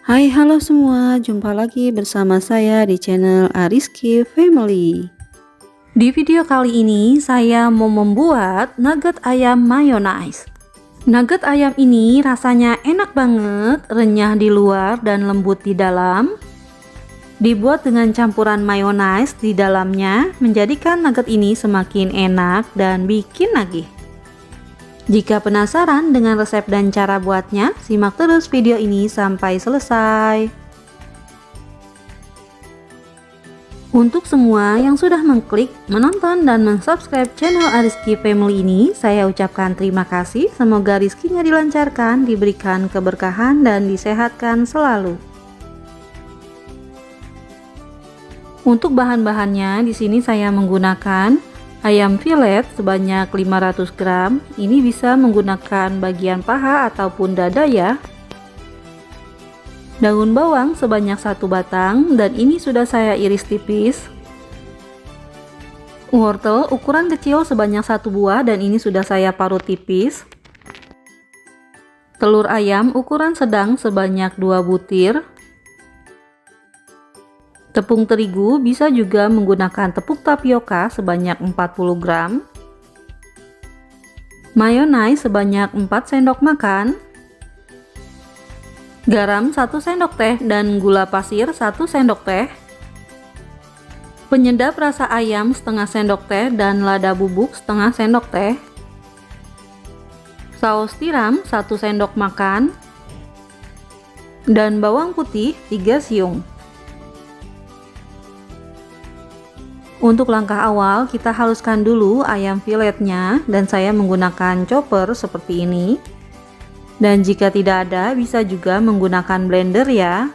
Hai, halo semua, jumpa lagi bersama saya di channel Ariski Family. Di video kali ini saya mau membuat nugget ayam mayonnaise. Nugget ayam ini rasanya enak banget, renyah di luar dan lembut di dalam. Dibuat dengan campuran mayonnaise di dalamnya, menjadikan nugget ini semakin enak dan bikin nagih. Jika penasaran dengan resep dan cara buatnya, simak terus video ini sampai selesai. Untuk semua yang sudah mengklik, menonton, dan mensubscribe channel Ariski Family ini, saya ucapkan terima kasih. Semoga rezekinya dilancarkan, diberikan keberkahan, dan disehatkan selalu. Untuk bahan-bahannya, di sini saya menggunakan ayam filet sebanyak 500 gram. Ini bisa menggunakan bagian paha ataupun dada ya. Daun bawang sebanyak 1 batang dan ini sudah saya iris tipis. Wortel ukuran kecil sebanyak 1 buah dan ini sudah saya parut tipis. Telur ayam ukuran sedang sebanyak 2 butir. Tepung terigu bisa juga menggunakan tepung tapioka sebanyak 40 gram. Mayonnaise sebanyak 4 sendok makan. Garam 1 sendok teh dan gula pasir 1 sendok teh. Penyedap rasa ayam setengah sendok teh dan lada bubuk setengah sendok teh. Saus tiram 1 sendok makan. Dan bawang putih 3 siung. Untuk langkah awal, kita haluskan dulu ayam filetnya dan saya menggunakan chopper seperti ini. Dan jika tidak ada, bisa juga menggunakan blender ya.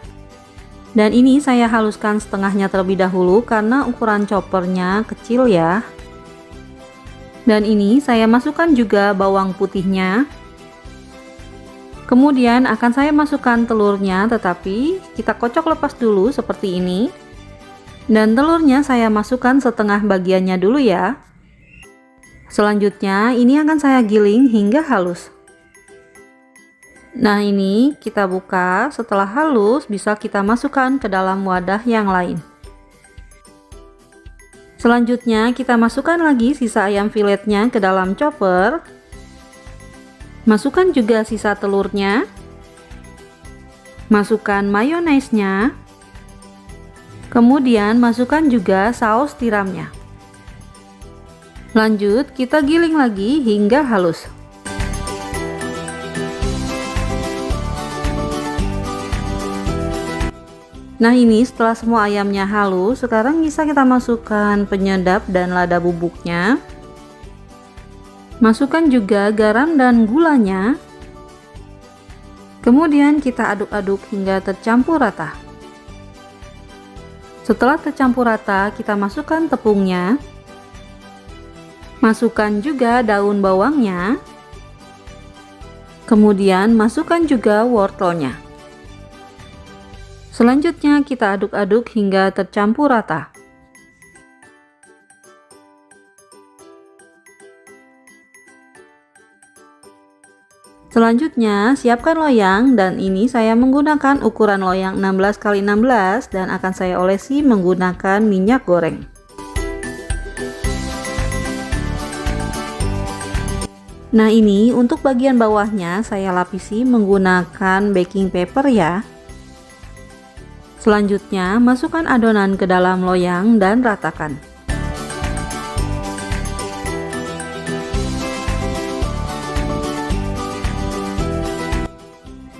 Dan ini saya haluskan setengahnya terlebih dahulu karena ukuran choppernya kecil ya. Dan ini saya masukkan juga bawang putihnya. Kemudian akan saya masukkan telurnya, tetapi kita kocok lepas dulu seperti ini. Dan telurnya saya masukkan setengah bagiannya dulu ya. Selanjutnya ini akan saya giling hingga halus. Nah, ini kita buka, setelah halus bisa kita masukkan ke dalam wadah yang lain. Selanjutnya kita masukkan lagi sisa ayam filetnya ke dalam chopper. Masukkan juga sisa telurnya. Masukkan mayonaise-nya. Kemudian masukkan juga saus tiramnya. Lanjut kita giling lagi hingga halus. Nah, ini setelah semua ayamnya halus, sekarang bisa kita masukkan penyedap dan lada bubuknya. Masukkan juga garam dan gulanya. Kemudian kita aduk-aduk hingga tercampur rata. Setelah tercampur rata, kita masukkan tepungnya. Masukkan juga daun bawangnya. Kemudian masukkan juga wortelnya. Selanjutnya kita aduk-aduk hingga tercampur rata. Selanjutnya siapkan loyang dan ini saya menggunakan ukuran loyang 16x16 dan akan saya olesi menggunakan minyak goreng. Nah, ini untuk bagian bawahnya saya lapisi menggunakan baking paper ya. Selanjutnya masukkan adonan ke dalam loyang dan ratakan.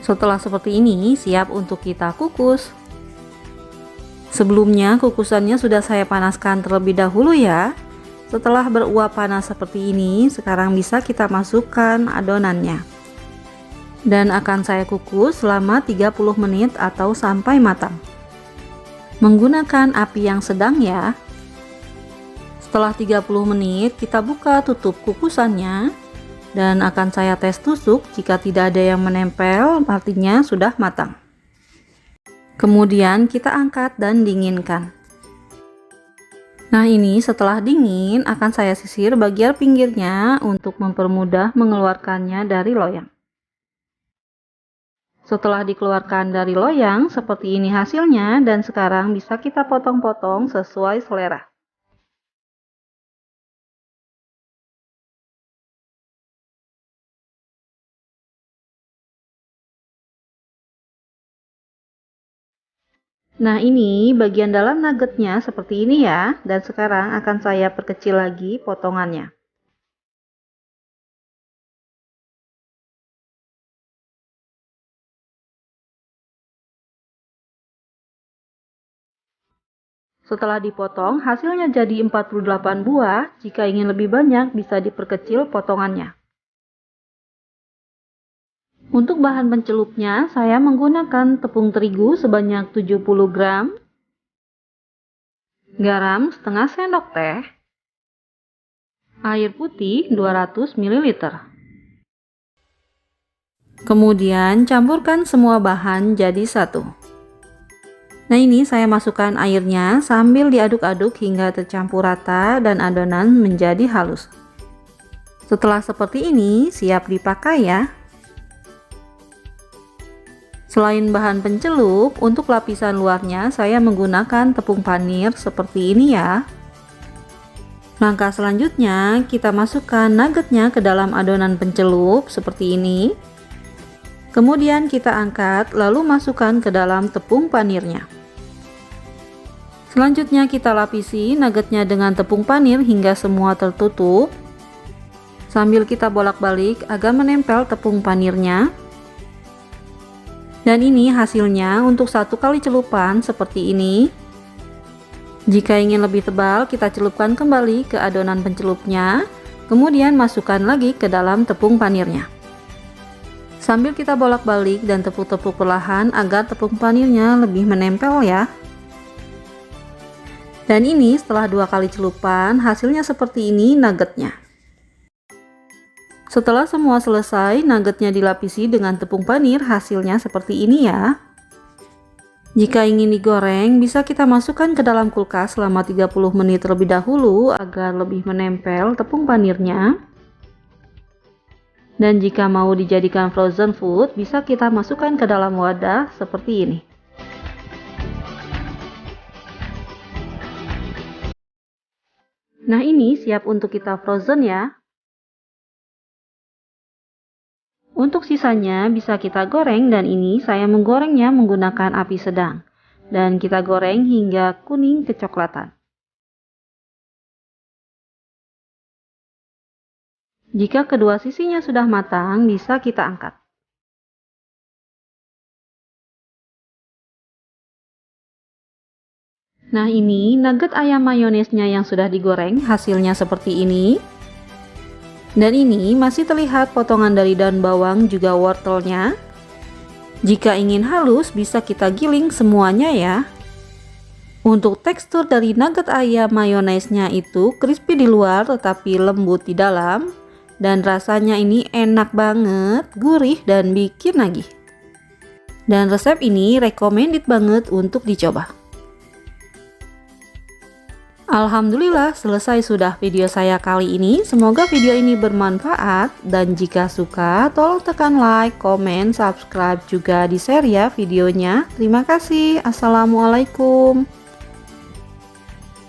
Setelah seperti ini, siap untuk kita kukus. Sebelumnya kukusannya sudah saya panaskan terlebih dahulu ya. Setelah beruap panas seperti ini, sekarang bisa kita masukkan adonannya. Dan akan saya kukus selama 30 menit atau sampai matang. Menggunakan api yang sedang ya. Setelah 30 menit, kita buka tutup kukusannya. Dan akan saya tes tusuk, jika tidak ada yang menempel artinya sudah matang. Kemudian kita angkat dan dinginkan. Nah, ini setelah dingin akan saya sisir bagian pinggirnya untuk mempermudah mengeluarkannya dari loyang. Setelah dikeluarkan dari loyang, seperti ini hasilnya, dan sekarang bisa kita potong-potong sesuai selera. Nah, ini bagian dalam nuggetnya seperti ini ya, dan sekarang akan saya perkecil lagi potongannya. Setelah dipotong, hasilnya jadi 48 buah. Jika ingin lebih banyak, bisa diperkecil potongannya. Untuk bahan pencelupnya, saya menggunakan tepung terigu sebanyak 70 gram, garam setengah sendok teh, air putih 200 ml. Kemudian campurkan semua bahan jadi satu. Nah, ini saya masukkan airnya sambil diaduk-aduk hingga tercampur rata dan adonan menjadi halus. Setelah seperti ini, siap dipakai ya. Selain bahan pencelup, untuk lapisan luarnya saya menggunakan tepung panir seperti ini ya. Langkah selanjutnya, kita masukkan nuggetnya ke dalam adonan pencelup seperti ini. Kemudian kita angkat, lalu masukkan ke dalam tepung panirnya. Selanjutnya kita lapisi nuggetnya dengan tepung panir hingga semua tertutup. Sambil kita bolak-balik agar menempel tepung panirnya. Dan ini hasilnya untuk 1 kali celupan seperti ini. Jika ingin lebih tebal, kita celupkan kembali ke adonan pencelupnya. Kemudian masukkan lagi ke dalam tepung panirnya. Sambil kita bolak-balik dan tepuk-tepuk perlahan agar tepung panirnya lebih menempel ya. Dan ini setelah 2 kali celupan, hasilnya seperti ini nuggetnya. Setelah semua selesai, nuggetnya dilapisi dengan tepung panir, hasilnya seperti ini ya. Jika ingin digoreng, bisa kita masukkan ke dalam kulkas selama 30 menit terlebih dahulu agar lebih menempel tepung panirnya. Dan jika mau dijadikan frozen food, bisa kita masukkan ke dalam wadah seperti ini. Nah, ini siap untuk kita frozen ya. Untuk sisanya bisa kita goreng, dan ini saya menggorengnya menggunakan api sedang. Dan kita goreng hingga kuning kecoklatan. Jika kedua sisinya sudah matang, bisa kita angkat. Nah, ini nugget ayam mayonesnya yang sudah digoreng, hasilnya seperti ini. Dan ini masih terlihat potongan dari daun bawang juga wortelnya. Jika ingin halus, bisa kita giling semuanya ya. Untuk tekstur dari nugget ayam mayonesnya itu crispy di luar tetapi lembut di dalam. Dan rasanya ini enak banget, gurih dan bikin nagih. Dan resep ini recommended banget untuk dicoba. Alhamdulillah, selesai sudah video saya kali ini. Semoga video ini bermanfaat, dan jika suka tolong tekan like, komen, subscribe, juga di share ya videonya. Terima kasih. Assalamualaikum.